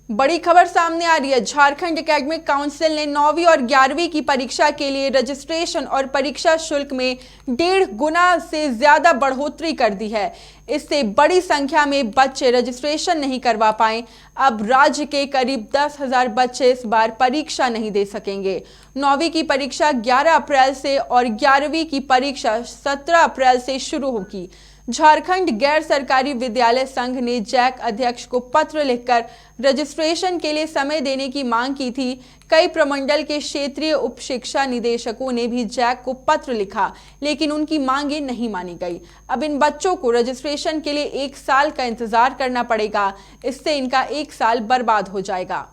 बड़ी खबर सामने आ रही है। झारखंड एकेडमिक काउंसिल ने 9वीं और 11वीं की परीक्षा के लिए रजिस्ट्रेशन और परीक्षा शुल्क में 1.5 गुना से ज्यादा बढ़ोतरी कर दी है। इससे बड़ी संख्या में बच्चे रजिस्ट्रेशन नहीं करवा पाए। अब राज्य के करीब 10,000 बच्चे इस बार परीक्षा नहीं दे सकेंगे। 9वीं की परीक्षा 11 अप्रैल से और 11वीं की परीक्षा 17 अप्रैल से शुरू होगी। झारखंड गैर सरकारी विद्यालय संघ ने जैक अध्यक्ष को पत्र लिखकर रजिस्ट्रेशन के लिए समय देने की मांग की थी। कई प्रमंडल के क्षेत्रीय उप शिक्षा निदेशकों ने भी जैक को पत्र लिखा, लेकिन उनकी मांगें नहीं मानी गई। अब इन बच्चों को रजिस्ट्रेशन के लिए 1 साल का इंतजार करना पड़ेगा। इससे इनका 1 साल बर्बाद हो जाएगा।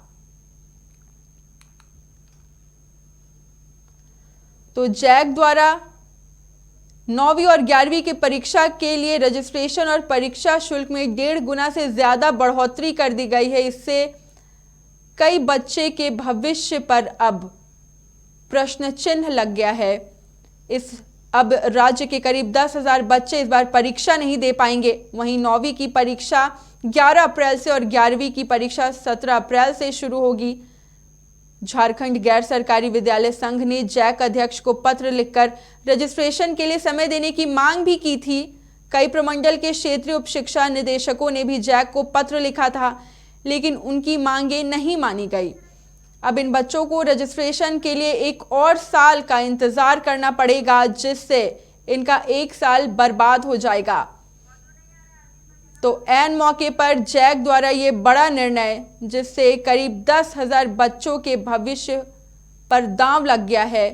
तो जैक द्वारा 9वीं और 11वीं की परीक्षा के लिए रजिस्ट्रेशन और परीक्षा शुल्क में 1.5 गुना से ज्यादा बढ़ोतरी कर दी गई है। इससे कई बच्चे के भविष्य पर अब प्रश्न चिन्ह लग गया है। अब राज्य के करीब 10,000 बच्चे इस बार परीक्षा नहीं दे पाएंगे। वहीं 9वीं की परीक्षा 11 अप्रैल से और 11वीं की परीक्षा 17 अप्रैल से शुरू होगी। झारखंड गैर सरकारी विद्यालय संघ ने जैक अध्यक्ष को पत्र लिखकर रजिस्ट्रेशन के लिए समय देने की मांग भी की थी। कई प्रमंडल के क्षेत्रीय उप शिक्षा निदेशकों ने भी जैक को पत्र लिखा था, लेकिन उनकी मांगें नहीं मानी गई। अब इन बच्चों को रजिस्ट्रेशन के लिए 1 और साल का इंतजार करना पड़ेगा, जिससे इनका 1 साल बर्बाद हो जाएगा। तो ऐन मौके पर जैक द्वारा ये बड़ा निर्णय, जिससे करीब 10,000 बच्चों के भविष्य पर दांव लग गया है,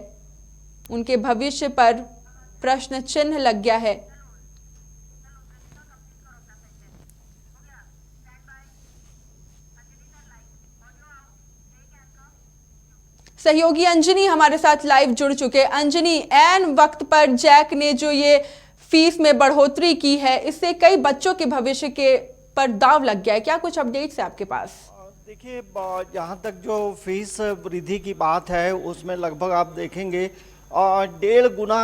उनके भविष्य पर प्रश्न चिन्ह लग गया है। सहयोगी अंजनी हमारे साथ लाइव जुड़ चुके। अंजनी, ऐन वक्त पर जैक ने जो ये फीस में बढ़ोतरी की है, इससे कई बच्चों के भविष्य के पर दांव लग गया है। क्या कुछ अपडेट्स है आपके पास? देखिए, जहाँ तक जो फीस वृद्धि की बात है, उसमें लगभग आप देखेंगे 1.5 गुना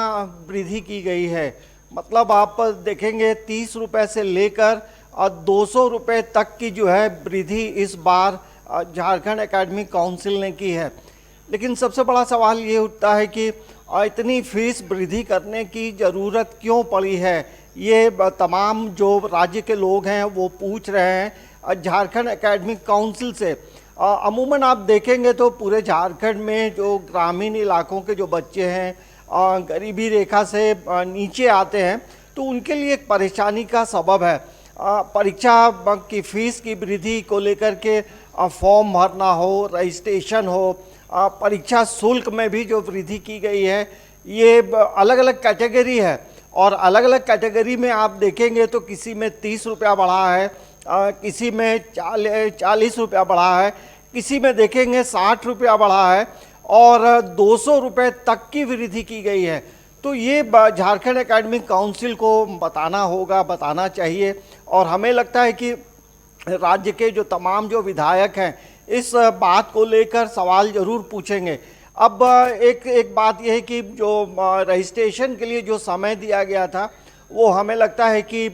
वृद्धि की गई है। मतलब आप देखेंगे 30 रुपए से लेकर 200 रुपए तक की जो है वृद्धि इस बार झारखंड एकेडमिक काउंसिल ने की है। लेकिन सबसे बड़ा सवाल ये उठता है कि इतनी फीस वृद्धि करने की ज़रूरत क्यों पड़ी है। ये तमाम जो राज्य के लोग हैं वो पूछ रहे हैं झारखंड एकेडमिक काउंसिल से। अमूमन आप देखेंगे तो पूरे झारखंड में जो ग्रामीण इलाकों के जो बच्चे हैं गरीबी रेखा से नीचे आते हैं, तो उनके लिए एक परेशानी का सबब है। परीक्षा की फ़ीस की वृद्धि को लेकर के फॉर्म भरना हो, रजिस्ट्रेशन हो, परीक्षा शुल्क में भी जो वृद्धि की गई है, ये अलग अलग कैटेगरी है। और अलग अलग कैटेगरी में आप देखेंगे तो किसी में 30 रुपया बढ़ा है, किसी में 40 रुपया बढ़ा है, किसी में देखेंगे 60 रुपया बढ़ा है और 200 रुपये तक की वृद्धि की गई है। तो ये झारखंड एकेडमिक काउंसिल को बताना होगा, बताना चाहिए। और हमें लगता है कि राज्य के जो तमाम जो विधायक हैं इस बात को लेकर सवाल ज़रूर पूछेंगे। अब एक बात यह है कि जो रजिस्ट्रेशन के लिए जो समय दिया गया था, वो हमें लगता है कि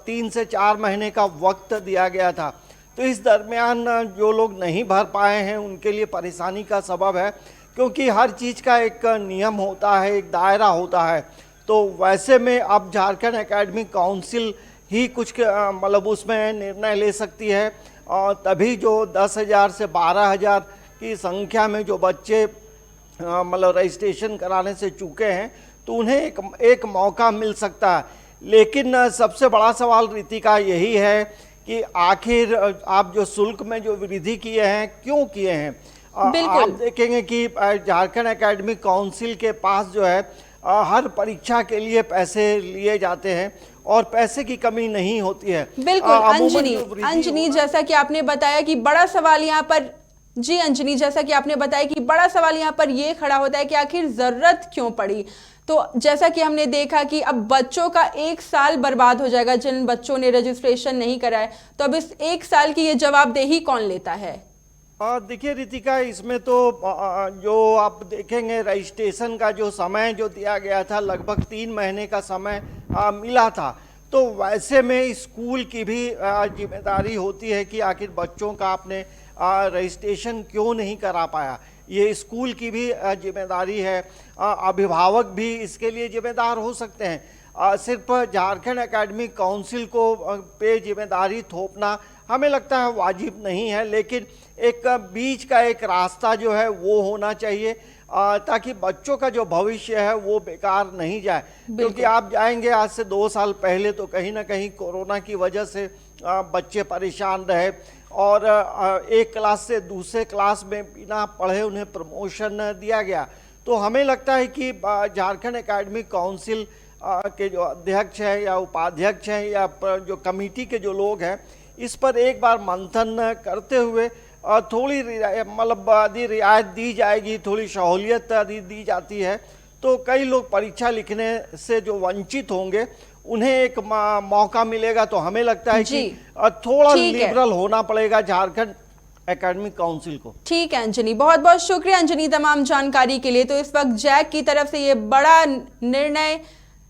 3 से 4 महीने का वक्त दिया गया था। तो इस दरमियान जो लोग नहीं भर पाए हैं उनके लिए परेशानी का सबब है, क्योंकि हर चीज़ का एक नियम होता है, एक दायरा होता है। तो वैसे में अब झारखंड एकेडमिक काउंसिल ही कुछ मतलब उसमें निर्णय ले सकती है। तभी जो 10,000 से 12,000 की संख्या में जो बच्चे मतलब रजिस्ट्रेशन कराने से चूके हैं, तो उन्हें एक मौका मिल सकता है। लेकिन सबसे बड़ा सवाल रितिका यही है कि आखिर आप जो शुल्क में जो वृद्धि किए हैं, क्यों किए हैं? आप देखेंगे कि झारखंड एकेडमिक काउंसिल के पास जो है हर परीक्षा के लिए पैसे लिए जाते हैं और पैसे की कमी नहीं होती है। बिल्कुल अंजनी, जैसा कि आपने बताया कि बड़ा सवाल यहाँ पर जैसा कि आपने बताया कि बड़ा सवाल यहाँ पर ये खड़ा होता है कि आखिर जरूरत क्यों पड़ी। तो जैसा कि हमने देखा कि अब बच्चों का 1 साल बर्बाद हो जाएगा जिन बच्चों ने रजिस्ट्रेशन नहीं कराया। तो अब इस 1 साल की ये जवाबदेही कौन लेता है? देखिए रितिका, इसमें तो जो आप देखेंगे रजिस्ट्रेशन का जो समय जो दिया गया था, लगभग 3 महीने का समय मिला था। तो वैसे में स्कूल की भी जिम्मेदारी होती है कि आखिर बच्चों का आपने रजिस्ट्रेशन क्यों नहीं करा पाया। ये स्कूल की भी जिम्मेदारी है, अभिभावक भी इसके लिए जिम्मेदार हो सकते हैं। सिर्फ झारखंड एकेडमिक काउंसिल को पे जिम्मेदारी थोपना हमें लगता है वाजिब नहीं है, लेकिन एक बीच का एक रास्ता जो है वो होना चाहिए ताकि बच्चों का जो भविष्य है वो बेकार नहीं जाए। क्योंकि आप जाएंगे आज से 2 साल पहले तो कहीं ना कहीं कोरोना की वजह से बच्चे परेशान रहे और एक क्लास से दूसरे क्लास में बिना पढ़े उन्हें प्रमोशन दिया गया। तो हमें लगता है कि झारखंड एकेडमिक काउंसिल के जो अध्यक्ष हैं या उपाध्यक्ष हैं या जो कमेटी के जो लोग हैं, इस पर एक बार मंथन करते हुए थोड़ी मतलब यदि रियायत दी जाएगी, थोड़ी सहूलियत यदि दी जाती है तो कई लोग परीक्षा लिखने से जो वंचित होंगे उन्हें एक मौका मिलेगा। तो हमें लगता है कि थोड़ा लिबरल होना पड़ेगा झारखंड एकेडमिक काउंसिल को। ठीक है अंजनी, बहुत बहुत शुक्रिया अंजनी तमाम जानकारी के लिए। तो इस वक्त जैक की तरफ से ये बड़ा निर्णय,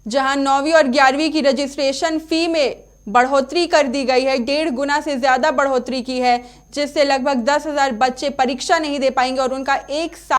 जहां 9वीं और 11वीं की रजिस्ट्रेशन फी में बढ़ोतरी कर दी गई है, 1.5 गुना से ज्यादा बढ़ोतरी की है, जिससे लगभग 10,000 बच्चे परीक्षा नहीं दे पाएंगे और उनका 1 साल